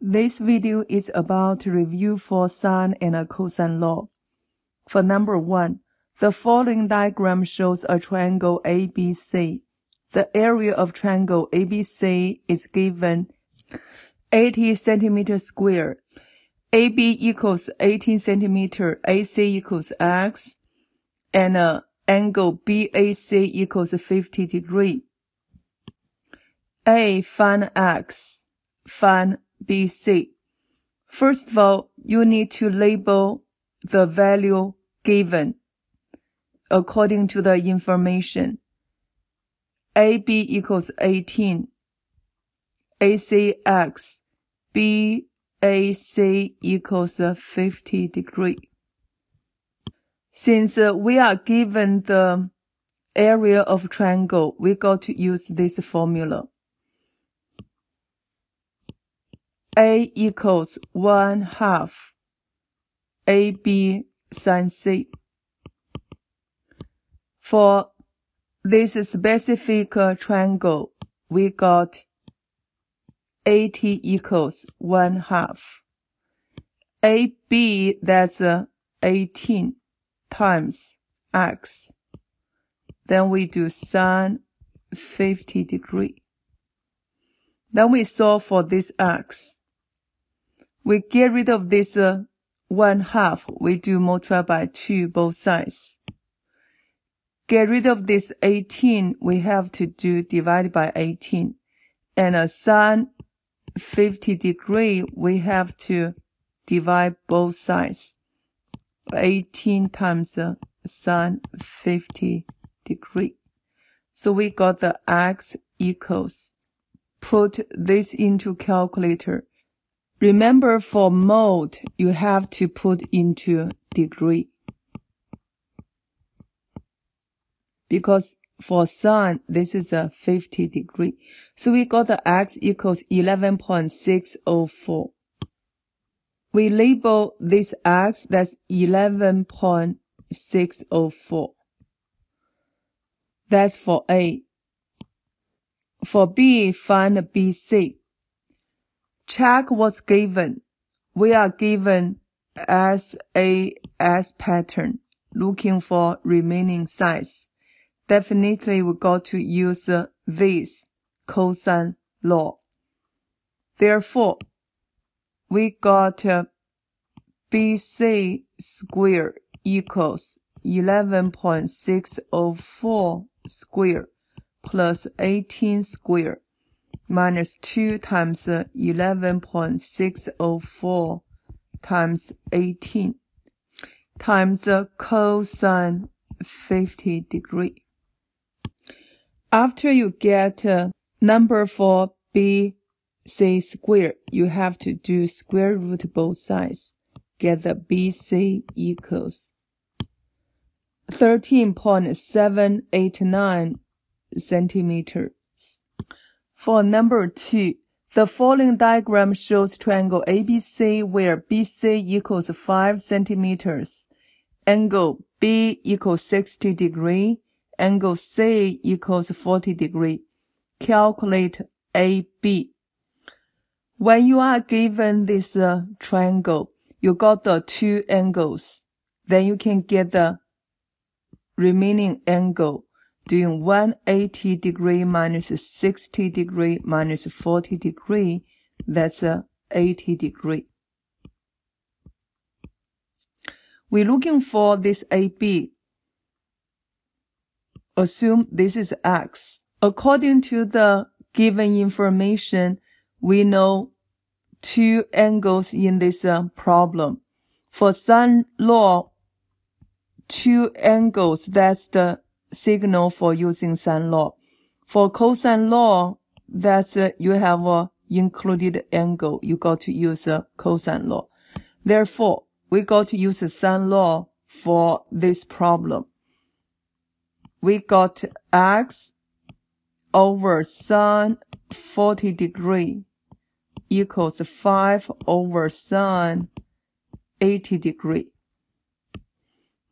This video is about to review for sine and a cosine law. For number 1, the following diagram shows a triangle ABC. The area of triangle ABC is given 80 cm squared. AB equals 18 cm, AC equals x, and angle BAC equals 50 degrees. A, find x, find BC. First of all, you need to label the value given according to the information. AB equals 18, ACX, BAC equals 50 degrees. Since we are given the area of triangle, we got to use this formula. A equals 1/2 AB sin C. For this specific triangle, we got 80 equals 1/2. AB, that's 18 times x. Then we do sin 50 degrees. Then we solve for this x. We get rid of this 1/2. We do multiply by 2 both sides. Get rid of this 18. We have to do divided by 18. And sin 50 degrees, we have to divide both sides. 18 times sin 50 degrees. So we got the x equals. Put this into calculator. Remember, for mode, you have to put into degree. Because for sine, this is a 50 degree. So we got the x equals 11.604. We label this x, that's 11.604. That's for A. For B, find BC. Check what's given. We are given SAS pattern, looking for remaining sides. Definitely we got to use this cosine law. Therefore, we got BC squared equals 11.604 squared plus 18 squared minus 2 times 11.604 times 18 times cosine 50 degrees. After you get number for BC squared, you have to do square root both sides. Get the BC equals 13.789 centimeters. For number 2, the following diagram shows triangle ABC where BC equals 5 centimeters, angle B equals 60 degrees, angle C equals 40 degrees. Calculate AB. When you are given this triangle, you got the two angles. Then you can get the remaining angle. Doing 180 degree minus 60 degree minus 40 degree, that's 80 degree. We're looking for this AB. Assume this is x. According to the given information, we know two angles in this problem. For sine law, two angles, that's the signal for using sine law. For cosine law, that's you have a included angle. You got to use a cosine law. Therefore, we got to use a sine law for this problem. We got x over sine 40 degrees equals 5 over sine 80 degrees.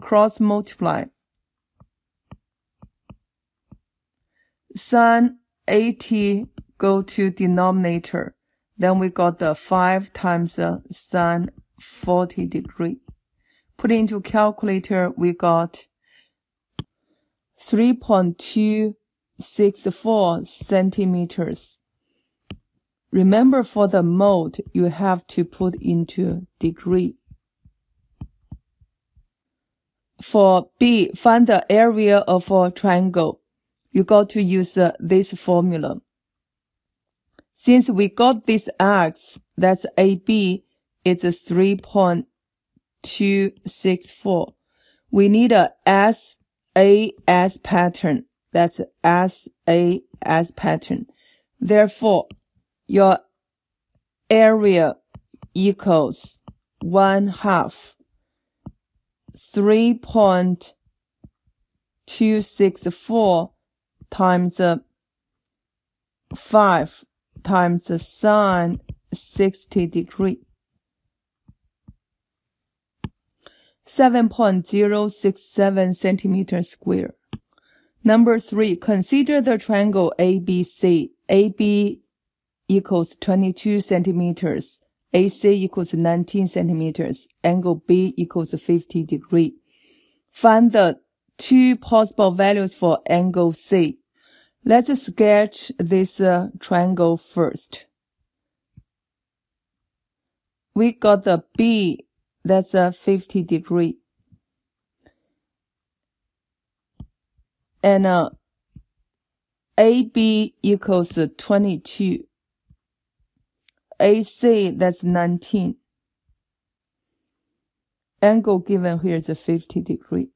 Cross multiply. Sine 80 go to denominator. Then we got the 5 times sine 40 degree. Put into calculator, we got 3.264 centimeters. Remember, for the mode, you have to put into degree. For B, find the area of a triangle. You got to use this formula. Since we got this x, that's AB, it's a 3.264. We need a SAS pattern. That's SAS pattern. Therefore, your area equals 1/2 3.264 times 5 times sine 60 degree. 7.067 centimeters square. Number 3, consider the triangle ABC. AB equals 22 centimeters. AC equals 19 centimeters. Angle B equals 50 degree. Find the 2 possible values for angle C. Let's sketch this triangle first. We got the B, that's 50 degree. And AB equals 22. AC, that's 19. Angle given here is 50 degree.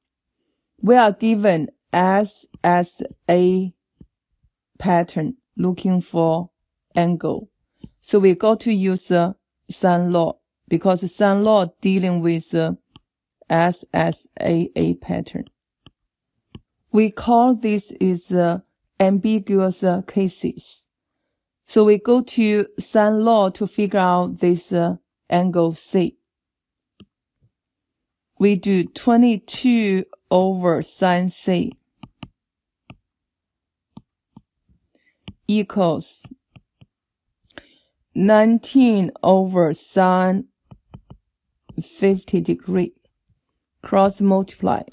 We are given SSA pattern, looking for angle. So we got to use sine law, because sine law dealing with SSAA pattern. We call this is ambiguous cases. So we go to sine law to figure out this angle C. We do 22 over sine C equals 19 over sine 50 degree. Cross multiply.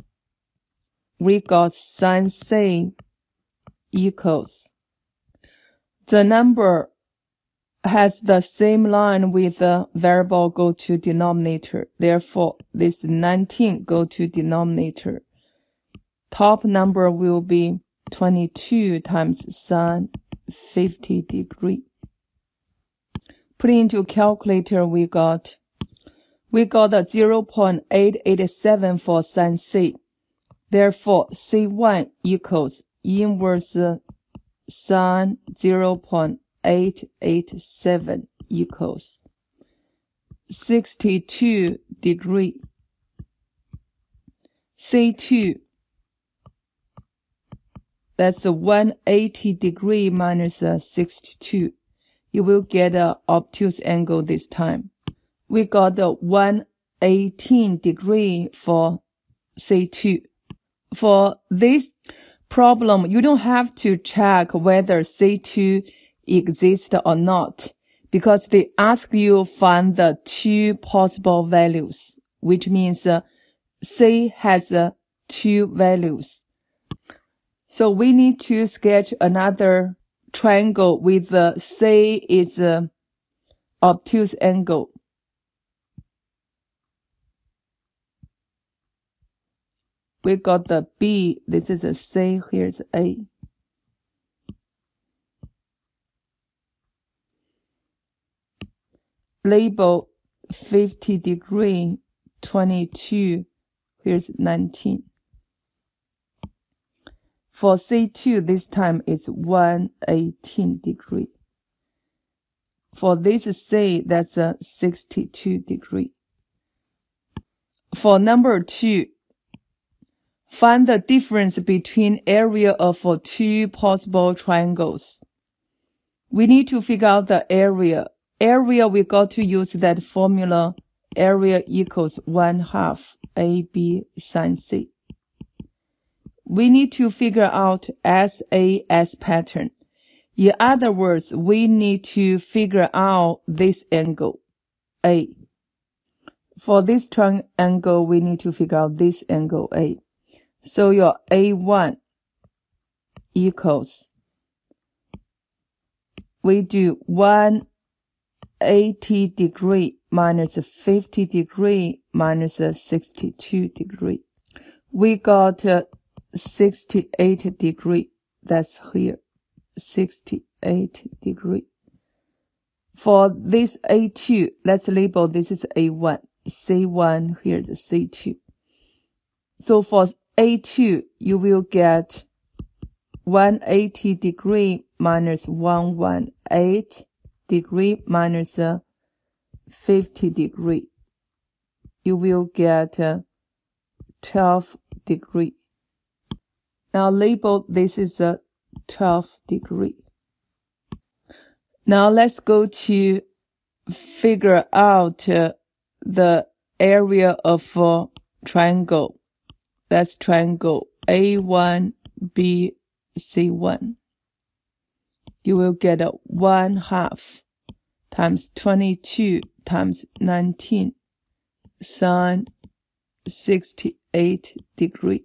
We got sine C equals, the number has the same line with the variable go to denominator. Therefore, this 19 go to denominator. Top number will be 22 times sine 50 degree. Put into calculator, we got a 0.887 for sine C. Therefore, C1 equals inverse sine 0.887 equals 62 degree. C2, that's 180 degree minus 62. You will get an obtuse angle this time. We got a 118 degree for C2. For this problem, you don't have to check whether C2 exists or not, because they ask you find the 2 possible values, which means C has 2 values. So we need to sketch another triangle with C is obtuse angle. We got the B, this is a C, here's A. Label 50 degree, 22, here's 19. For C2, this time is 118 degree. For this C, that's 62 degree. For number 2, find the difference between area of 2 possible triangles. We need to figure out the area. Area, we got to use that formula. Area equals 1/2 AB sine C. We need to figure out SAS pattern. In other words, we need to figure out this angle, A. For this triangle, we need to figure out this angle, A. So your A1 equals, we do 180 degree minus 50 degree minus 62 degree. We got 68 degree. That's here, 68 degree. For this A2, let's label this is A1. C1, here's C2. So for A2, you will get 180 degree minus 118 degree minus 50 degree. You will get 12 degree. Now label this is 12 degree. Now let's go to figure out the area of triangle. That's triangle A1, B, C1. You will get 1/2 times 22 times 19 sine 68 degree.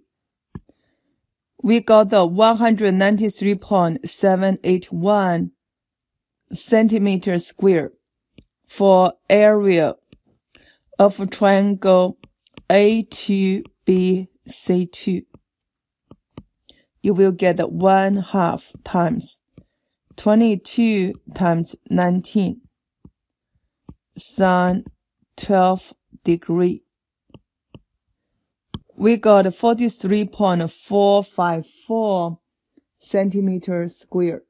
We got the 193.781 centimeter square for area of triangle A2BC2. You will get 1/2 times 22 times 19 sine 12 degree. We got 43.454 centimeter square.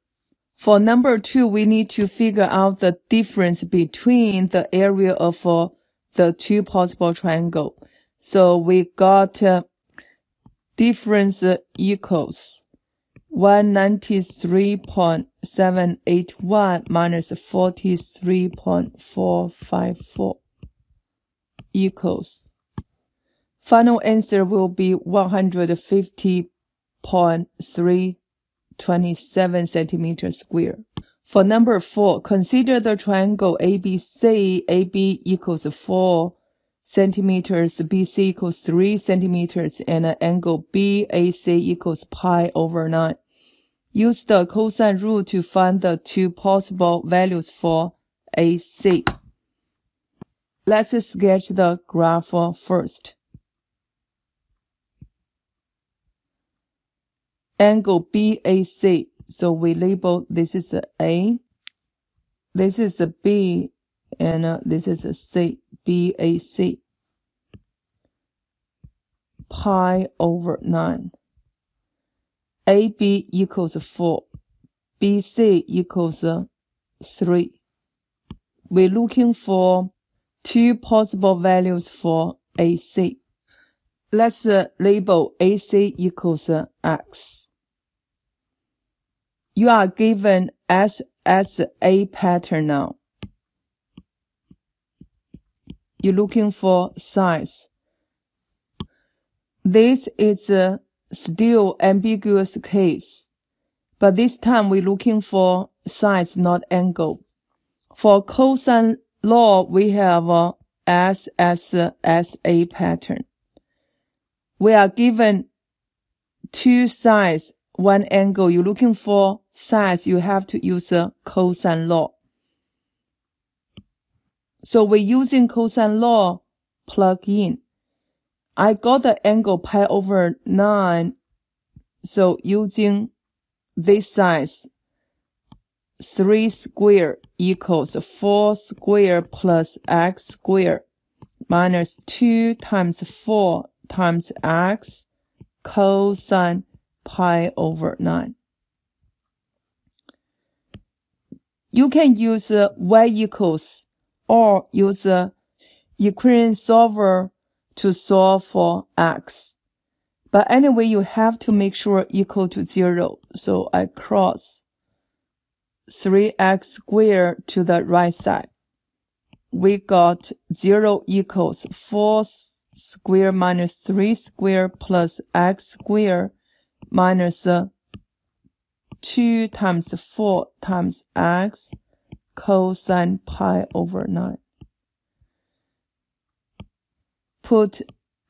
For number 2, we need to figure out the difference between the area of the two possible triangles. So we got difference equals 193.781 minus 43.454 equals. Final answer will be 150.327 centimeters square. For number 4, consider the triangle ABC. AB equals 4 centimeters, BC equals 3 centimeters, and angle BAC equals pi/9. Use the cosine rule to find the two possible values for AC. Let's sketch the graph first. Angle BAC, so we label this is A, this is B, and this is C. BAC, pi/9. AB equals 4, BC equals 3. We're looking for two possible values for AC. Let's label AC equals X. You are given SSA pattern now. You're looking for size. This is still ambiguous case, but this time we're looking for size, not angle. For cosine law, we have a SSA pattern. We are given two sides, one angle. You're looking for size, you have to use a cosine law. So we're using cosine law, plug in. I got the angle pi/9, so using this size, 3 square equals 4 square plus x square minus 2 times 4 times x cosine pi/9. You can use y equals or use a equation solver to solve for x. But anyway, you have to make sure equal to 0. So I cross 3x squared to the right side. We got 0 equals 4 squared minus 3 squared plus x squared minus 2 times 4 times x cosine pi over 9. Put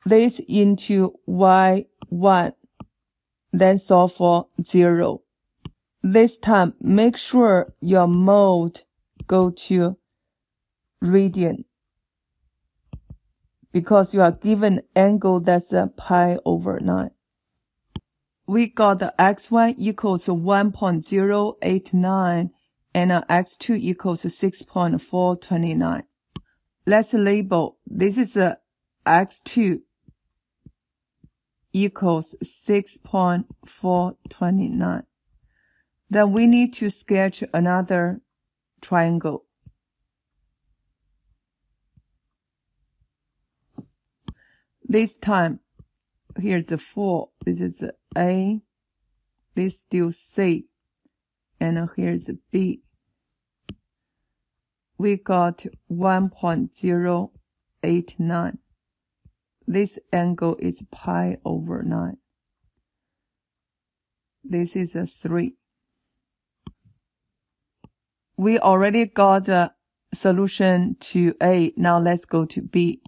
this into y1, then solve for 0. This time, make sure your mode go to radian, because you are given angle that's pi over 9. We got the x1 equals 1.089 and x2 equals 6.429. Let's label. This is x2 equals 6.429. Then we need to sketch another triangle. This time, here's the 4. This is A. This is still C. And here's B. We got 1.089. This angle is pi over 9. This is a 3. We already got a solution to A. Now let's go to B.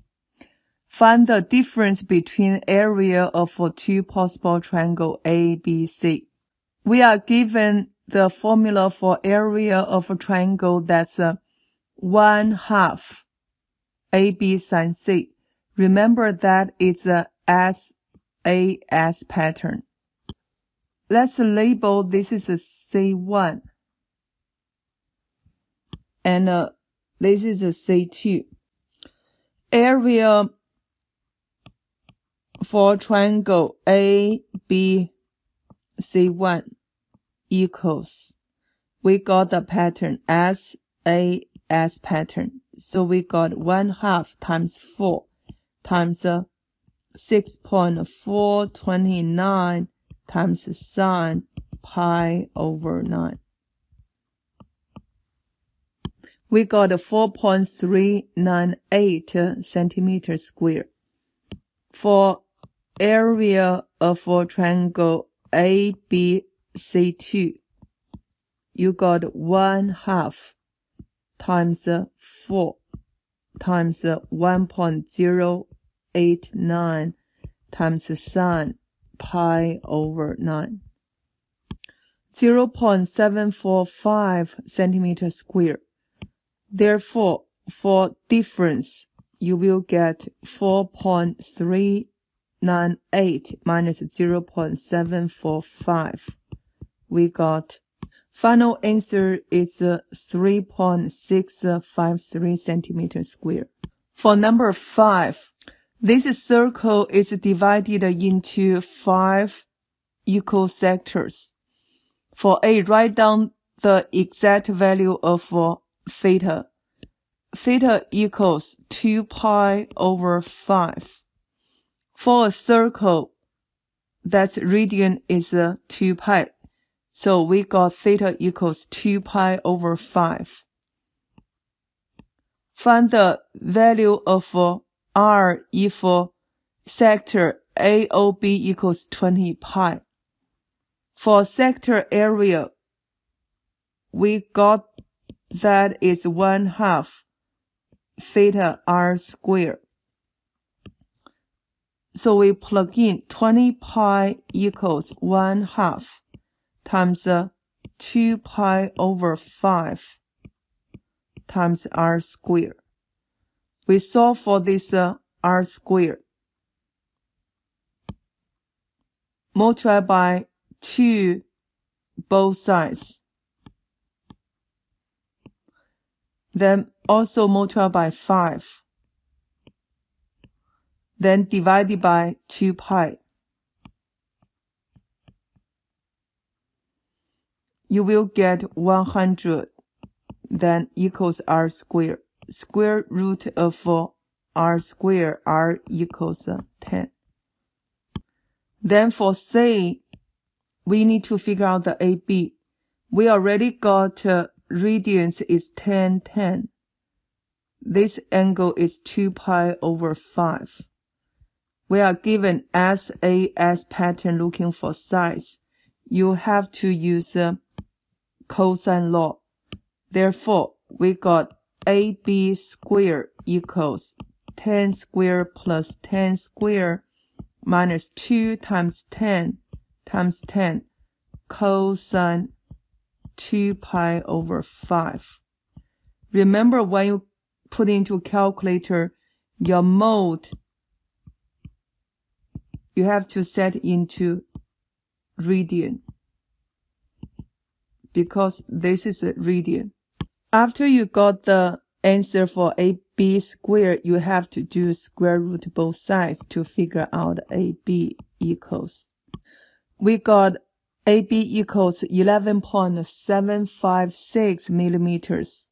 Find the difference between area of two possible triangle A, B, C. We are given the formula for area of a triangle that's 1/2 AB sine C. Remember that it's a SAS pattern. Let's label this is a C1 and this is a C2. Area for triangle ABC1 equals, we got the pattern SAS pattern. So we got 1/2 times 4 times 6.429 times sine pi over 9. We got 4.398 centimeters square. For area of triangle ABC2, you got 1/2 times 4 times 1.089 times sine pi over 9. 0.745 centimeters square. Therefore, for difference, you will get 4.398 minus 0.745. We got final answer is 3.653 centimeters square. For number 5, this circle is divided into 5 equal sectors. For A, write down the exact value of theta. Theta equals 2 pi over 5. For a circle, that's radian is 2 pi. So we got theta equals 2 pi over 5. Find the value of R if sector AOB equals 20 pi. For sector area, we got that is 1/2 theta R square. So we plug in 20 pi equals 1/2 times 2 pi over 5 times R square. We solve for this R square. Multiply by 2 both sides. Then also multiply by 5. Then divided by 2 pi. You will get 100. Then equals R square. Square root of R square, R equals 10. Then for C, we need to figure out the AB. We already got radians is 10, 10. This angle is 2 pi over 5. We are given SAS pattern looking for size. you have to use cosine law. Therefore, we got AB squared equals tan squared plus tan squared minus 2 times tan cosine 2 pi over 5. Remember, when you put into a calculator your mode, you have to set into radian, because this is a radian. After you got the answer for AB squared, you have to do square root both sides to figure out AB equals. We got AB equals 11.756 millimeters.